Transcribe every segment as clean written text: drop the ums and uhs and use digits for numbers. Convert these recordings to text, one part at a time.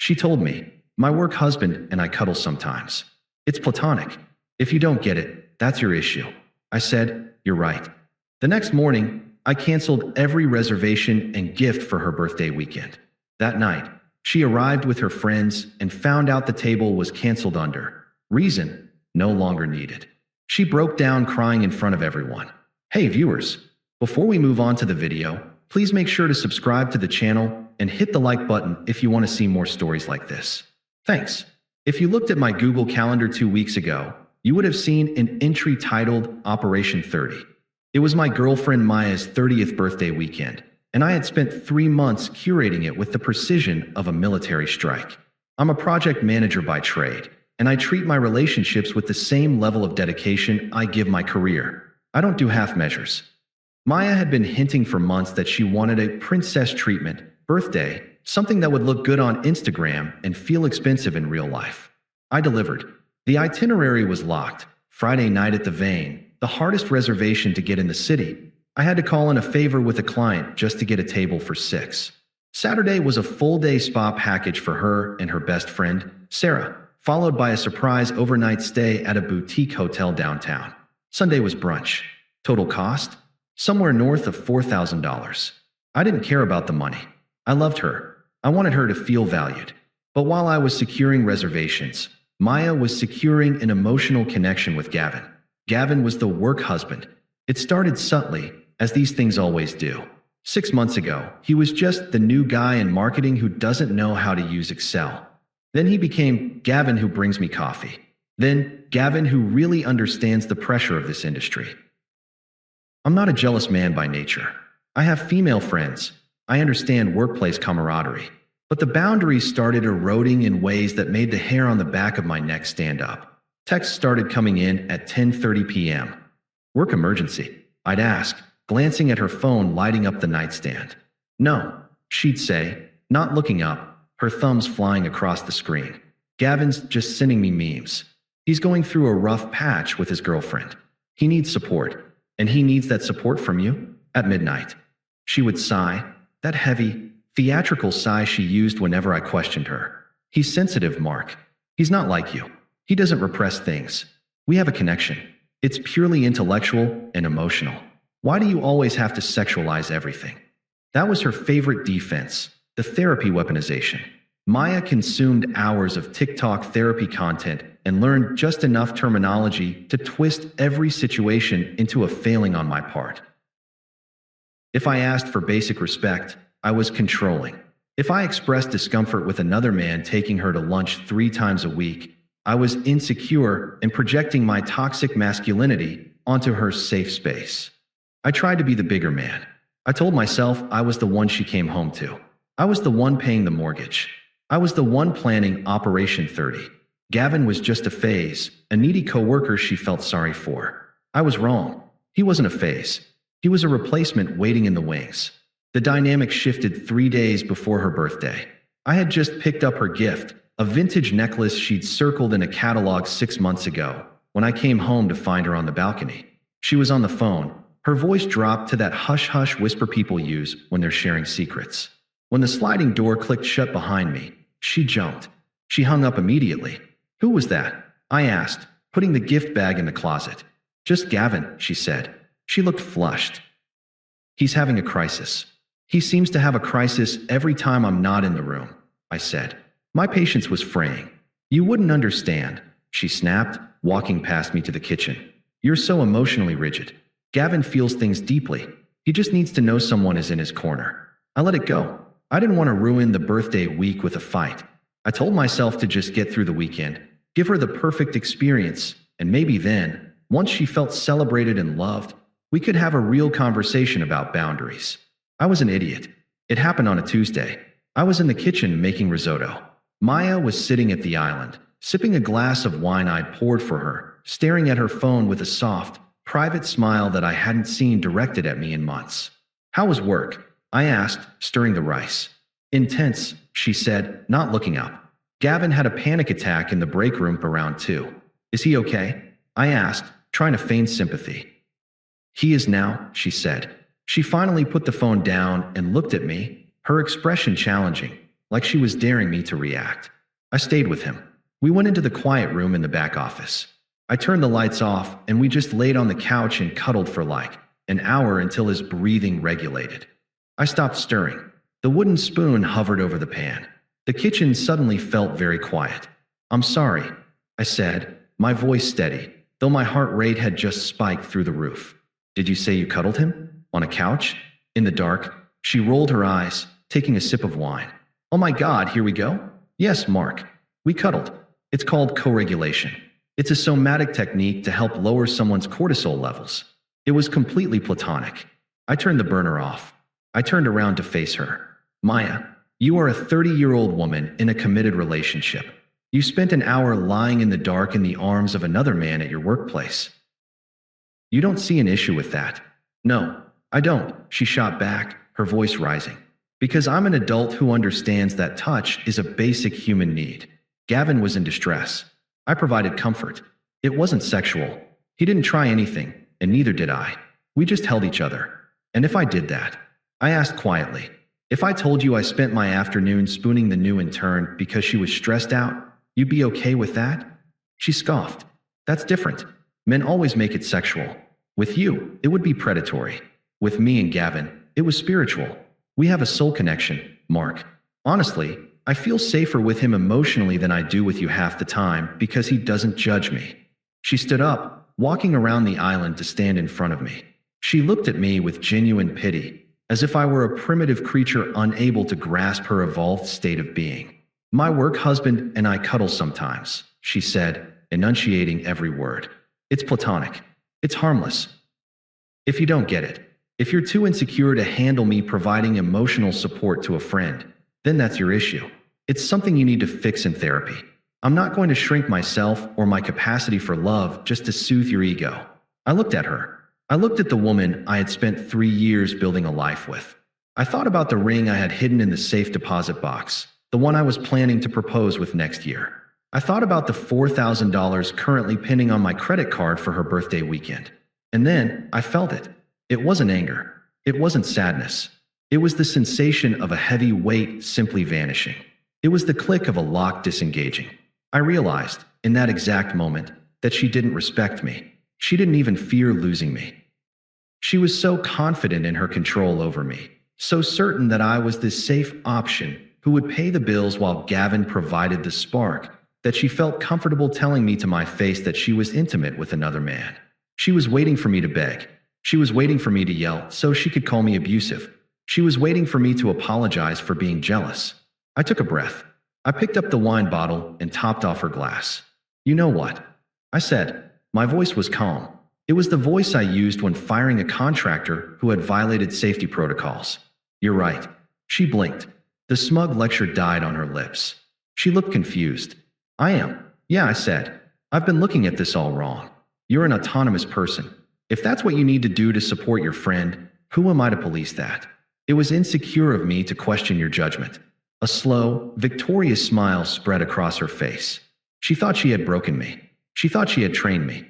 She told me, "My work husband and I cuddle sometimes. It's platonic. If you don't get it, that's your issue." I said, "You're right." The next morning, I canceled every reservation and gift for her birthday weekend. That night, she arrived with her friends and found out the table was canceled under reason no longer needed. She broke down crying in front of everyone. Hey viewers, before we move on to the video, please make sure to subscribe to the channel and hit the like button if you want to see more stories like this. Thanks. If you looked at my Google Calendar 2 weeks ago, you would have seen an entry titled Operation 30. It was my girlfriend Maya's 30th birthday weekend, and I had spent 3 months curating it with the precision of a military strike. I'm a project manager by trade, and I treat my relationships with the same level of dedication I give my career. I don't do half measures. Maya had been hinting for months that she wanted a princess treatment birthday, something that would look good on Instagram and feel expensive in real life. I delivered. The itinerary was locked. Friday night at the Vane, the hardest reservation to get in the city. I had to call in a favor with a client just to get a table for 6. Saturday was a full-day spa package for her and her best friend, Sarah, followed by a surprise overnight stay at a boutique hotel downtown. Sunday was brunch. Total cost? Somewhere north of $4,000. I didn't care about the money. I loved her. I wanted her to feel valued. But while I was securing reservations, Maya was securing an emotional connection with Gavin. Gavin was the work husband. It started subtly, as these things always do. 6 months ago, he was just the new guy in marketing who doesn't know how to use Excel. Then he became Gavin who brings me coffee. Then Gavin who really understands the pressure of this industry. I'm not a jealous man by nature. I have female friends. I understand workplace camaraderie. But the boundaries started eroding in ways that made the hair on the back of my neck stand up. Texts started coming in at 10:30 p.m. Work emergency, I'd ask, glancing at her phone lighting up the nightstand. No, she'd say, not looking up, her thumbs flying across the screen. Gavin's just sending me memes. He's going through a rough patch with his girlfriend. He needs support, and he needs that support from you at midnight. She would sigh, that heavy, theatrical sigh she used whenever I questioned her. He's sensitive, Mark. He's not like you. He doesn't repress things. We have a connection. It's purely intellectual and emotional. Why do you always have to sexualize everything? That was her favorite defense, the therapy weaponization. Maya consumed hours of TikTok therapy content and learned just enough terminology to twist every situation into a failing on my part. If I asked for basic respect, I was controlling. If I expressed discomfort with another man taking her to lunch 3 times a week, I was insecure and projecting my toxic masculinity onto her safe space. I tried to be the bigger man. I told myself I was the one she came home to. I was the one paying the mortgage. I was the one planning Operation 30. Gavin was just a phase, a needy coworker she felt sorry for. I was wrong. He wasn't a phase. He was a replacement waiting in the wings. The dynamic shifted 3 days before her birthday. I had just picked up her gift, a vintage necklace she'd circled in a catalog 6 months ago, when I came home to find her on the balcony. She was on the phone. Her voice dropped to that hush-hush whisper people use when they're sharing secrets. When the sliding door clicked shut behind me, she jumped. She hung up immediately. Who was that? I asked, putting the gift bag in the closet. Just Gavin, she said. She looked flushed. He's having a crisis. He seems to have a crisis every time I'm not in the room, I said. My patience was fraying. You wouldn't understand, she snapped, walking past me to the kitchen. You're so emotionally rigid. Gavin feels things deeply. He just needs to know someone is in his corner. I let it go. I didn't want to ruin the birthday week with a fight. I told myself to just get through the weekend, give her the perfect experience, and maybe then, once she felt celebrated and loved, we could have a real conversation about boundaries. I was an idiot. It happened on a Tuesday. I was in the kitchen making risotto. Maya was sitting at the island, sipping a glass of wine I'd poured for her, staring at her phone with a soft, private smile that I hadn't seen directed at me in months. How was work? I asked, stirring the rice. Intense, she said, not looking up. Gavin had a panic attack in the break room around 2. Is he okay? I asked, trying to feign sympathy. He is now, she said. She finally put the phone down and looked at me, her expression challenging, like she was daring me to react. I stayed with him. We went into the quiet room in the back office. I turned the lights off and we just laid on the couch and cuddled for like an hour until his breathing regulated. I stopped stirring. The wooden spoon hovered over the pan. The kitchen suddenly felt very quiet. "I'm sorry," I said, my voice steady, though my heart rate had just spiked through the roof. "Did you say you cuddled him? On a couch? In the dark?" She rolled her eyes, taking a sip of wine. "Oh my God, here we go?" "Yes, Mark. We cuddled. It's called co-regulation. It's a somatic technique to help lower someone's cortisol levels." It was completely platonic. I turned the burner off. I turned around to face her. "Maya, you are a 30-year-old woman in a committed relationship. You spent an hour lying in the dark in the arms of another man at your workplace. You don't see an issue with that?" "No, I don't," she shot back, her voice rising. "Because I'm an adult who understands that touch is a basic human need." Gavin was in distress. I provided comfort. It wasn't sexual. He didn't try anything, and neither did I. We just held each other. "And if I did that?" I asked quietly. "If I told you I spent my afternoon spooning the new intern because she was stressed out, you'd be okay with that?" She scoffed. "That's different. Men always make it sexual. With you, it would be predatory. With me and Gavin, it was spiritual. We have a soul connection, Mark. Honestly, I feel safer with him emotionally than I do with you half the time because he doesn't judge me." She stood up, walking around the island to stand in front of me. She looked at me with genuine pity, as if I were a primitive creature unable to grasp her evolved state of being. "My work husband and I cuddle sometimes," she said, enunciating every word. "It's platonic. It's harmless. If you don't get it, if you're too insecure to handle me providing emotional support to a friend, then that's your issue. It's something you need to fix in therapy. I'm not going to shrink myself or my capacity for love just to soothe your ego." I looked at her. I looked at the woman I had spent 3 years building a life with. I thought about the ring I had hidden in the safe deposit box, the one I was planning to propose with next year. I thought about the $4,000 currently pinning on my credit card for her birthday weekend. And then I felt it. It wasn't anger. It wasn't sadness. It was the sensation of a heavy weight simply vanishing. It was the click of a lock disengaging. I realized, in that exact moment, that she didn't respect me. She didn't even fear losing me. She was so confident in her control over me, so certain that I was this safe option who would pay the bills while Gavin provided the spark, that she felt comfortable telling me to my face that she was intimate with another man. She was waiting for me to beg. She was waiting for me to yell so she could call me abusive. She was waiting for me to apologize for being jealous. I took a breath. I picked up the wine bottle and topped off her glass. "You know what?" I said. My voice was calm. It was the voice I used when firing a contractor who had violated safety protocols. "You're right." She blinked. The smug lecture died on her lips. She looked confused. "I am." "Yeah," I said. "I've been looking at this all wrong. You're an autonomous person. If that's what you need to do to support your friend, who am I to police that?" It was insecure of me to question your judgment. A slow, victorious smile spread across her face. She thought she had broken me. She thought she had trained me.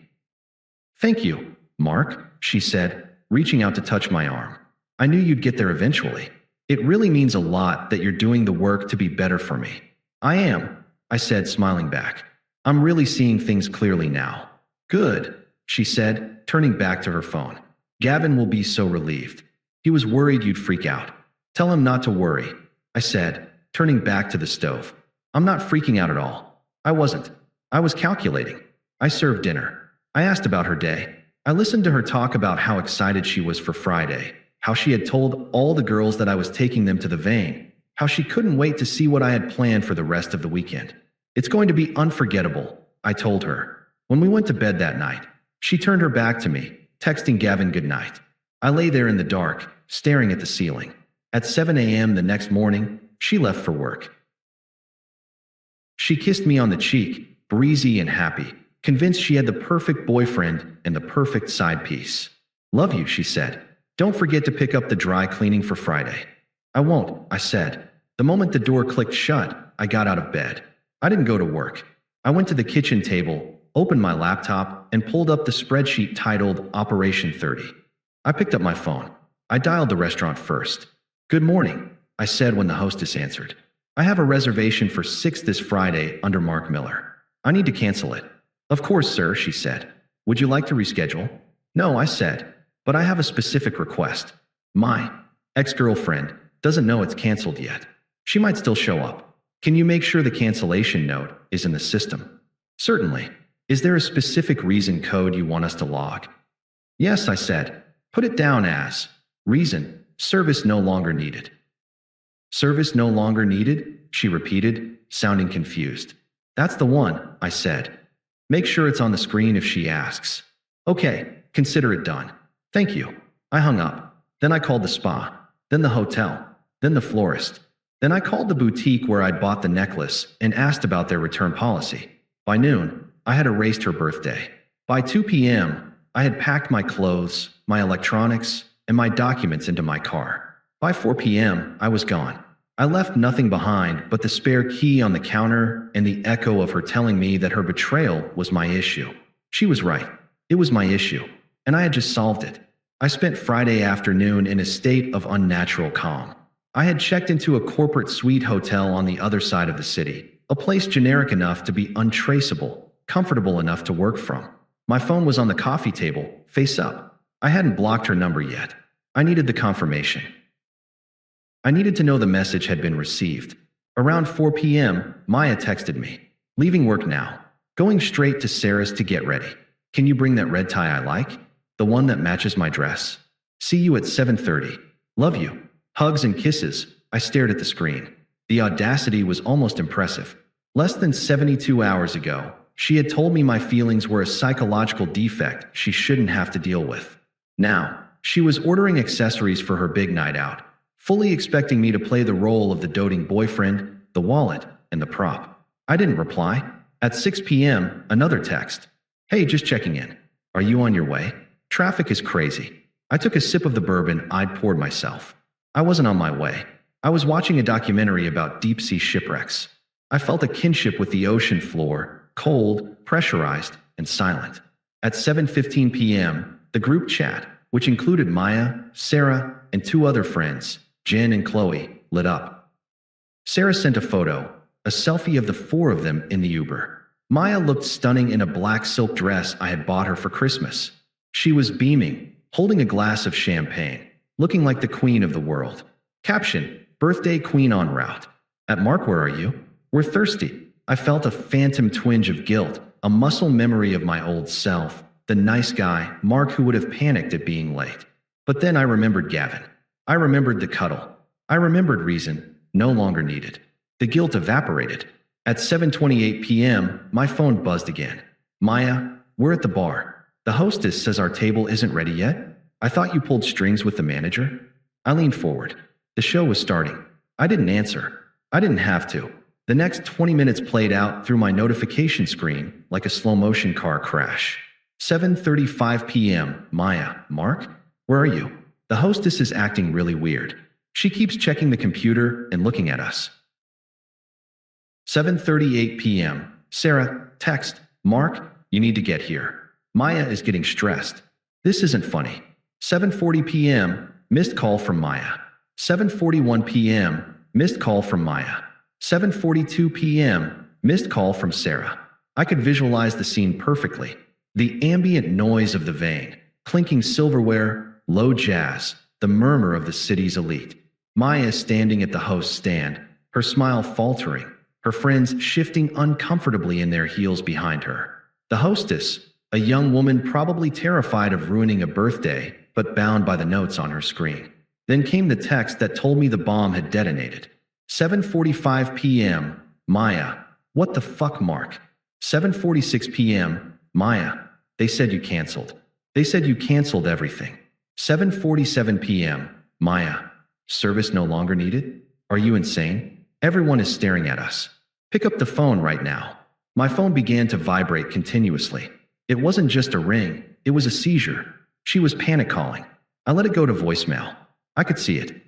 "Thank you, Mark," she said, reaching out to touch my arm. "I knew you'd get there eventually. It really means a lot that you're doing the work to be better for me." "I am," I said, smiling back. "I'm really seeing things clearly now." "Good," she said, turning back to her phone. "Gavin will be so relieved. He was worried you'd freak out." "Tell him not to worry," I said, turning back to the stove. "I'm not freaking out at all. I wasn't. I was calculating. I served dinner. I asked about her day. I listened to her talk about how excited she was for Friday, how she had told all the girls that I was taking them to the vein, how she couldn't wait to see what I had planned for the rest of the weekend. "It's going to be unforgettable," I told her. When we went to bed that night, she turned her back to me, texting Gavin goodnight. I lay there in the dark, staring at the ceiling. At 7 a.m. the next morning, she left for work. She kissed me on the cheek, breezy and happy, convinced she had the perfect boyfriend and the perfect side piece. "Love you," she said. "Don't forget to pick up the dry cleaning for Friday." "I won't," I said. The moment the door clicked shut, I got out of bed. I didn't go to work. I went to the kitchen table, opened my laptop, and pulled up the spreadsheet titled Operation 30. I picked up my phone. I dialed the restaurant first. "Good morning," I said when the hostess answered. I have a reservation for 6 this Friday under Mark Miller. I need to cancel it. Of course, sir, she said. Would you like to reschedule? No, I said, but I have a specific request. My ex-girlfriend doesn't know it's canceled yet. She might still show up. Can you make sure the cancellation note is in the system? Certainly. Is there a specific reason code you want us to log? Yes, I said. Put it down as reason, service no longer needed. Service no longer needed? She repeated, sounding confused. That's the one, I said. Make sure it's on the screen if she asks. Okay, consider it done. Thank you. I hung up. Then I called the spa. Then the hotel. Then the florist. Then I called the boutique where I'd bought the necklace and asked about their return policy. By noon, I had erased her birthday. By 2 p.m., I had packed my clothes, my electronics, and my documents into my car. By 4 p.m., I was gone. I left nothing behind but the spare key on the counter and the echo of her telling me that her betrayal was my issue. She was right. It was my issue, and I had just solved it. I spent Friday afternoon in a state of unnatural calm. I had checked into a corporate suite hotel on the other side of the city, a place generic enough to be untraceable, comfortable enough to work from. My phone was on the coffee table, face up. I hadn't blocked her number yet. I needed the confirmation. I needed to know the message had been received. Around 4 p.m., Maya texted me. Leaving work now. Going straight to Sarah's to get ready. Can you bring that red tie I like? The one that matches my dress. See you at 7:30. Love you. Hugs and kisses. I stared at the screen. The audacity was almost impressive. Less than 72 hours ago, she had told me my feelings were a psychological defect she shouldn't have to deal with. Now, she was ordering accessories for her big night out, fully expecting me to play the role of the doting boyfriend, the wallet, and the prop. I didn't reply. At 6 p.m., another text. Hey, just checking in. Are you on your way? Traffic is crazy. I took a sip of the bourbon I'd poured myself. I wasn't on my way. I was watching a documentary about deep-sea shipwrecks. I felt a kinship with the ocean floor, cold, pressurized, and silent. At 7:15 p.m., the group chat, which included Maya, Sarah, and 2 other friends, Jen and Qley, lit up. Sarah sent a photo, a selfie of the 4 of them in the Uber. Maya looked stunning in a black silk dress I had bought her for Christmas. She was beaming, holding a glass of champagne, looking like the queen of the world. Caption, birthday queen en route. At Mark, where are you? We're thirsty. I felt a phantom twinge of guilt, a muscle memory of my old self, the nice guy, Mark, who would have panicked at being late. But then I remembered Gavin. I remembered the cuddle. I remembered reason, no longer needed. The guilt evaporated. At 7:28 p.m., my phone buzzed again. Maya, we're at the bar. The hostess says our table isn't ready yet. I thought you pulled strings with the manager. I leaned forward. The show was starting. I didn't answer. I didn't have to. The next 20 minutes played out through my notification screen like a slow-motion car crash. 7:35 p.m. Maya, Mark, where are you? The hostess is acting really weird. She keeps checking the computer and looking at us. 7:38 p.m. Sarah, text, Mark, you need to get here. Maya is getting stressed. This isn't funny. 7:40 p.m. Missed call from Maya. 7:41 p.m. Missed call from Maya. 7:42 p.m. Missed call from Sarah. I could visualize the scene perfectly. The ambient noise of the vein, clinking silverware, low jazz, the murmur of the city's elite. Maya standing at the host's stand, her smile faltering, her friends shifting uncomfortably in their heels behind her. The hostess, a young woman probably terrified of ruining a birthday, but bound by the notes on her screen. Then came the text that told me the bomb had detonated. 7:45 p.m. Maya, what the fuck, Mark? 7:46 p.m. Maya, they said you canceled. They said you canceled everything. 7:47 p.m. Maya, service no longer needed? Are you insane? Everyone is staring at us. Pick up the phone right now. My phone began to vibrate continuously. It wasn't just a ring, it was a seizure. She was panic calling. I let it go to voicemail. I could see it.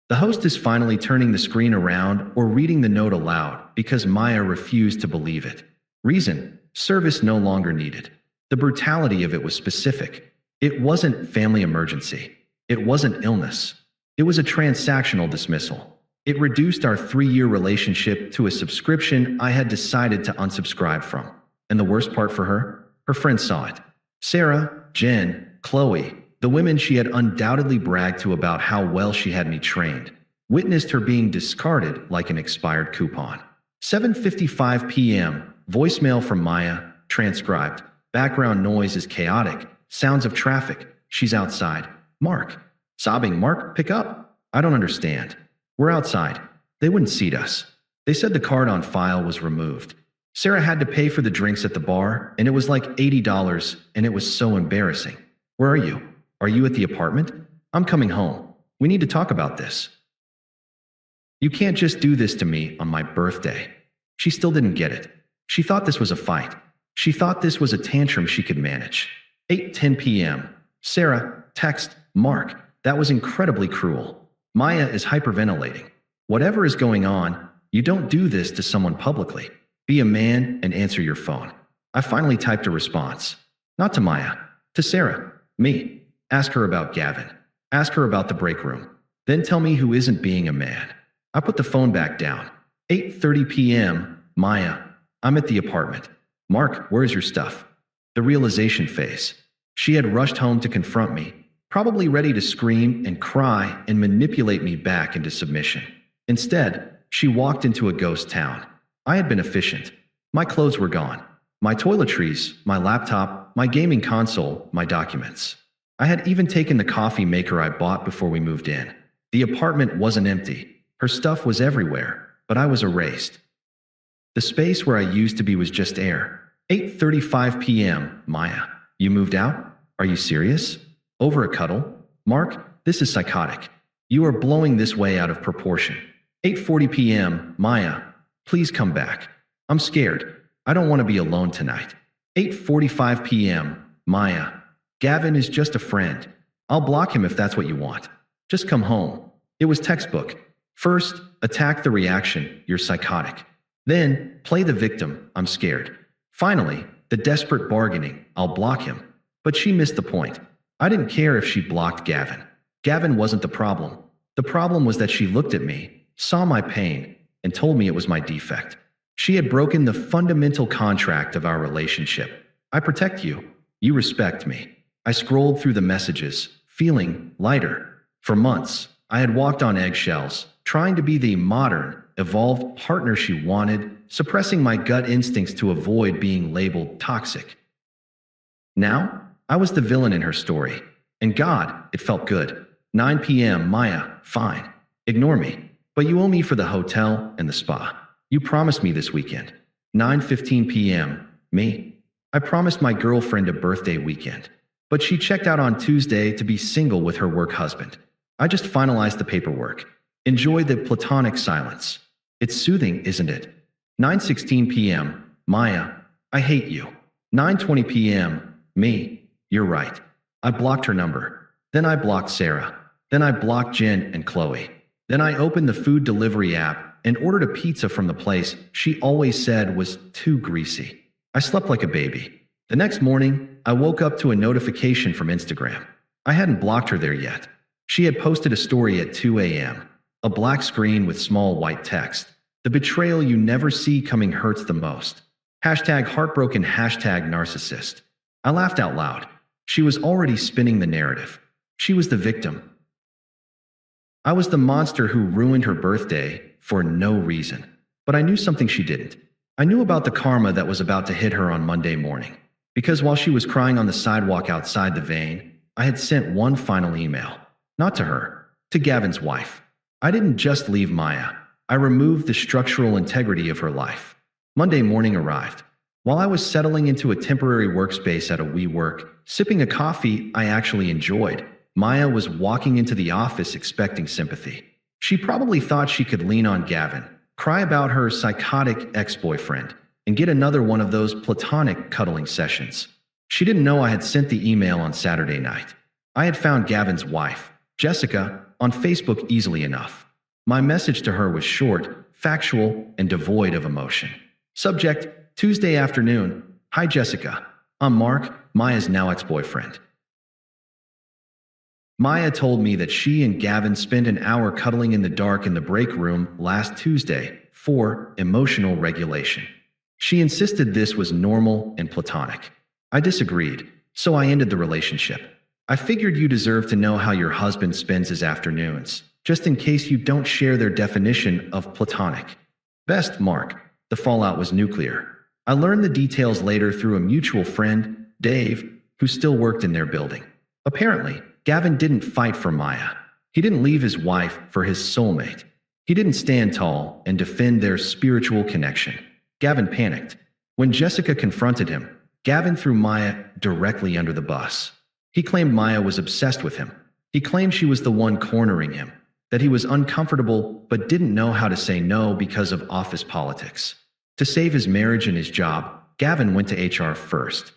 The host is finally turning the screen around or reading the note aloud because Maya refused to believe it. Reason, service no longer needed. The brutality of it was specific. It wasn't family emergency. It wasn't illness. It was a transactional dismissal. It reduced our 3-year relationship to a subscription I had decided to unsubscribe from. And the worst part for her? Her friends saw it. Sarah, Jen, Qley, the women she had undoubtedly bragged to about how well she had me trained, witnessed her being discarded like an expired coupon. 7:55 p.m. Voicemail from Maya, transcribed. Background noise is chaotic. Sounds of traffic. She's outside. Mark. Sobbing. Mark, pick up. I don't understand. We're outside. They wouldn't seat us. They said the card on file was removed. Sarah had to pay for the drinks at the bar, and it was like $80, and it was so embarrassing. Where are you? Are you at the apartment? I'm coming home. We need to talk about this. You can't just do this to me on my birthday. She still didn't get it. She thought this was a fight. She thought this was a tantrum she could manage. 8:10 p.m. Sarah, text, Mark, that was incredibly cruel. Maya is hyperventilating. Whatever is going on, you don't do this to someone publicly. Be a man and answer your phone. I finally typed a response. Not to Maya, to Sarah, me. Ask her about Gavin. Ask her about the break room. Then tell me who isn't being a man. I put the phone back down. 8:30 p.m. Maya, I'm at the apartment. Mark, where's your stuff? The realization phase. She had rushed home to confront me, probably ready to scream and cry and manipulate me back into submission. Instead, she walked into a ghost town. I had been efficient. My clothes were gone. My toiletries, my laptop, my gaming console, my documents. I had even taken the coffee maker I bought before we moved in. The apartment wasn't empty. Her stuff was everywhere, but I was erased. The space where I used to be was just air. 8:35 p.m. Maya, you moved out? Are you serious? Over a cuddle? Mark, this is psychotic. You are blowing this way out of proportion. 8:40 p.m. Maya, please come back. I'm scared. I don't want to be alone tonight. 8:45 p.m. Maya, Gavin is just a friend. I'll block him if that's what you want. Just come home. It was textbook. First, attack the reaction, you're psychotic. Then, play the victim, I'm scared. Finally, the desperate bargaining, I'll block him. But she missed the point. I didn't care if she blocked Gavin. Gavin wasn't the problem. The problem was that she looked at me, saw my pain, and told me it was my defect. She had broken the fundamental contract of our relationship. I protect you. You respect me. I scrolled through the messages, feeling lighter. For months, I had walked on eggshells, trying to be the modern, evolved partner she wanted, suppressing my gut instincts to avoid being labeled toxic. Now, I was the villain in her story. And God, it felt good. 9 p.m. Maya, fine. Ignore me. But you owe me for the hotel and the spa. You promised me this weekend. 9:15 p.m. Me. I promised my girlfriend a birthday weekend. But she checked out on Tuesday to be single with her work husband. I just finalized the paperwork. Enjoy the platonic silence. It's soothing, isn't it? 9:16 p.m. Maya, I hate you. 9:20 p.m. Me. You're right. I blocked her number. Then I blocked Sarah. Then I blocked Jen and Qley. Then I opened the food delivery app and ordered a pizza from the place she always said was too greasy. I slept like a baby. The next morning, I woke up to a notification from Instagram. I hadn't blocked her there yet. She had posted a story at 2 a.m. A black screen with small white text. The betrayal you never see coming hurts the most. Hashtag heartbroken, hashtag narcissist. I laughed out loud. She was already spinning the narrative. She was the victim. I was the monster who ruined her birthday for no reason. But I knew something she didn't. I knew about the karma that was about to hit her on Monday morning. Because while she was crying on the sidewalk outside the vein, I had sent one final email. Not to her, to Gavin's wife. I didn't just leave Maya. I removed the structural integrity of her life. Monday morning arrived. While I was settling into a temporary workspace at a WeWork, sipping a coffee I actually enjoyed, Maya was walking into the office expecting sympathy. She probably thought she could lean on Gavin, cry about her psychotic ex-boyfriend, and get another one of those platonic cuddling sessions. She didn't know I had sent the email on Saturday night. I had found Gavin's wife, Jessica, on Facebook easily enough. My message to her was short, factual, and devoid of emotion. Subject, Tuesday afternoon. Hi Jessica. I'm Mark, Maya's now ex-boyfriend. Maya told me that she and Gavin spent an hour cuddling in the dark in the break room last Tuesday for emotional regulation. She insisted this was normal and platonic. I disagreed, so I ended the relationship. I figured you deserve to know how your husband spends his afternoons, just in case you don't share their definition of platonic. Best, Mark. The fallout was nuclear. I learned the details later through a mutual friend, Dave, who still worked in their building. Apparently, Gavin didn't fight for Maya. He didn't leave his wife for his soulmate. He didn't stand tall and defend their spiritual connection. Gavin panicked. When Jessica confronted him, Gavin threw Maya directly under the bus. He claimed Maya was obsessed with him. He claimed she was the one cornering him, that he was uncomfortable but didn't know how to say no because of office politics. To save his marriage and his job, Gavin went to HR first.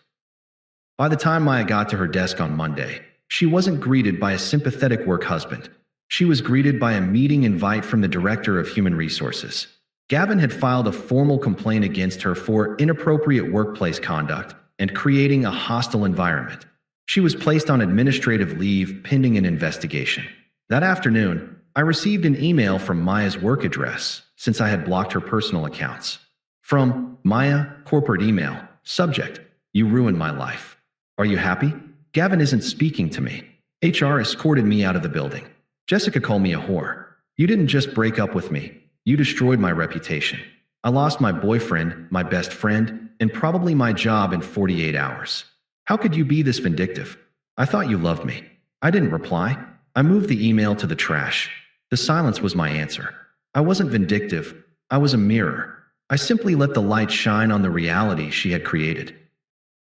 By the time Maya got to her desk on Monday, she wasn't greeted by a sympathetic work husband. She was greeted by a meeting invite from the director of human resources. Gavin had filed a formal complaint against her for inappropriate workplace conduct and creating a hostile environment. She was placed on administrative leave pending an investigation. That afternoon, I received an email from Maya's work address since I had blocked her personal accounts. From Maya, corporate email, subject, "You ruined my life. Are you happy? Gavin isn't speaking to me. HR escorted me out of the building. Jessica called me a whore. You didn't just break up with me. You destroyed my reputation. I lost my boyfriend, my best friend, and probably my job in 48 hours. How could you be this vindictive? I thought you loved me." I didn't reply. I moved the email to the trash. The silence was my answer. I wasn't vindictive. I was a mirror. I simply let the light shine on the reality she had created.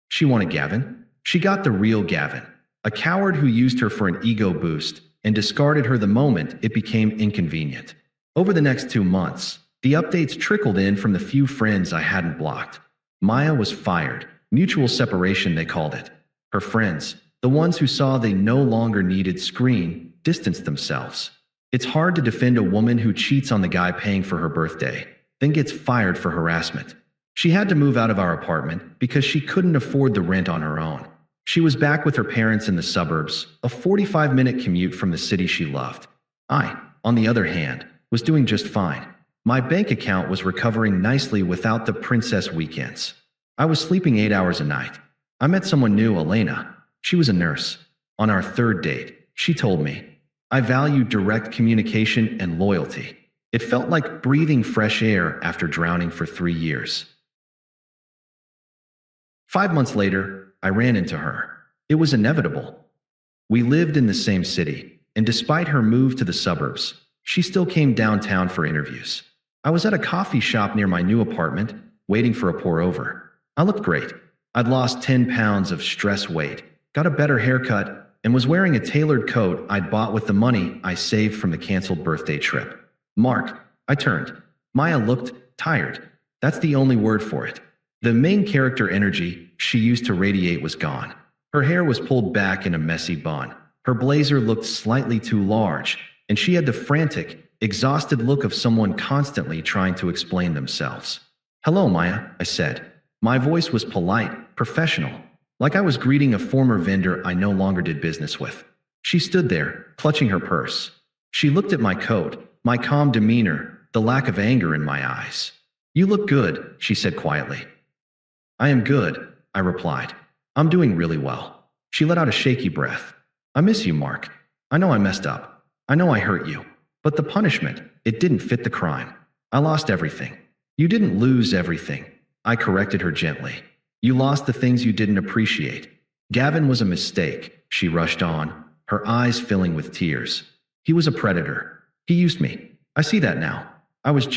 She wanted Gavin. She got the real Gavin, a coward who used her for an ego boost and discarded her the moment it became inconvenient. Over the next 2 months, the updates trickled in from the few friends I hadn't blocked. Maya was fired. Mutual separation, they called it. Her friends, the ones who saw they no longer needed screen, distanced themselves. It's hard to defend a woman who cheats on the guy paying for her birthday, then gets fired for harassment. She had to move out of our apartment because she couldn't afford the rent on her own. She was back with her parents in the suburbs, a 45-minute commute from the city she loved. I, on the other hand, was doing just fine. My bank account was recovering nicely without the princess weekends. I was sleeping 8 hours a night. I met someone new, Elena. She was a nurse. On our third date, she told me, "I value direct communication and loyalty." It felt like breathing fresh air after drowning for 3 years. 5 months later, I ran into her. It was inevitable. We lived in the same city, and despite her move to the suburbs, she still came downtown for interviews. I was at a coffee shop near my new apartment, waiting for a pour-over. I looked great. I'd lost 10 pounds of stress weight, got a better haircut, and was wearing a tailored coat I'd bought with the money I saved from the canceled birthday trip. "Mark," I turned. Maya looked tired. That's the only word for it. The main character energy she used to radiate was gone. Her hair was pulled back in a messy bun. Her blazer looked slightly too large, and she had the frantic, exhausted look of someone constantly trying to explain themselves. "Hello, Maya," I said. My voice was polite, professional, like I was greeting a former vendor I no longer did business with. She stood there, clutching her purse. She looked at my coat, my calm demeanor, the lack of anger in my eyes. "You look good," she said quietly. "I am good," I replied. "I'm doing really well." She let out a shaky breath. "I miss you, Mark. I know I messed up. I know I hurt you. But the punishment, it didn't fit the crime. I lost everything." "You didn't lose everything," I corrected her gently. "You lost the things you didn't appreciate." "Gavin was a mistake," she rushed on, her eyes filling with tears. "He was a predator. He used me. I see that now. I was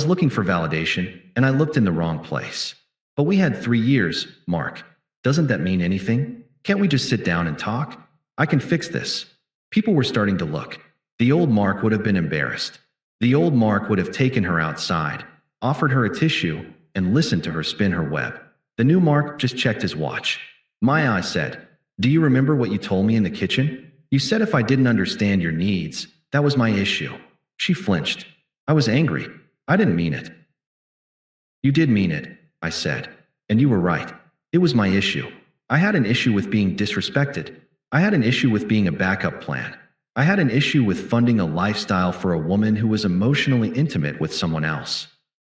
looking for validation, and I looked in the wrong place. But we had 3 years, Mark. Doesn't that mean anything? Can't we just sit down and talk? I can fix this." People were starting to look. The old Mark would have been embarrassed. The old Mark would have taken her outside, offered her a tissue, and listened to her spin her web. The new Mark just checked his watch. "Maya," I said, "do you remember what you told me in the kitchen? You said if I didn't understand your needs, that was my issue." She flinched. I was angry. "I didn't mean it." "You did mean it," I said. "And you were right. It was my issue. I had an issue with being disrespected. I had an issue with being a backup plan. I had an issue with funding a lifestyle for a woman who was emotionally intimate with someone else.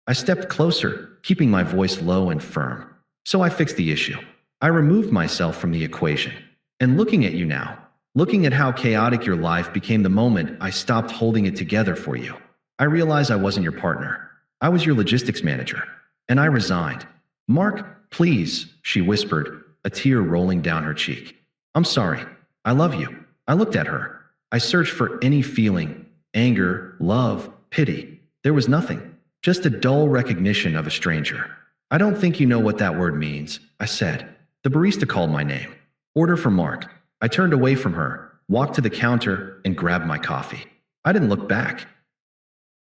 I stepped closer, keeping my voice low and firm. So I fixed the issue. I removed myself from the equation. And looking at you now, looking at how chaotic your life became the moment I stopped holding it together for you, I realized I wasn't your partner. I was your logistics manager. And I resigned. Mark, please, she whispered, a tear rolling down her cheek. I'm sorry. I love you. I looked at her. I searched for any feeling, anger, love, pity. There was nothing. Just a dull recognition of a stranger. I don't think you know what that word means, I said. The barista called my name. Order for Mark. I turned away from her, walked to the counter, and grabbed my coffee. I didn't look back.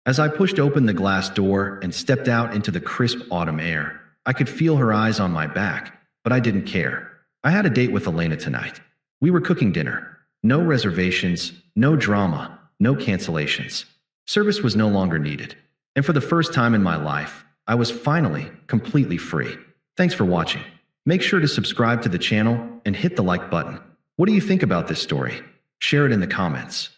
As I pushed open the glass door and stepped out into the crisp autumn air, I could feel her eyes on my back, but I didn't care. I had a date with Elena tonight. We were cooking dinner. No reservations, no drama, no cancellations. Service was no longer needed. And for the first time in my life, I was finally completely free. Thanks for watching. Make sure to subscribe to the channel and hit the like button. What do you think about this story? Share it in the comments.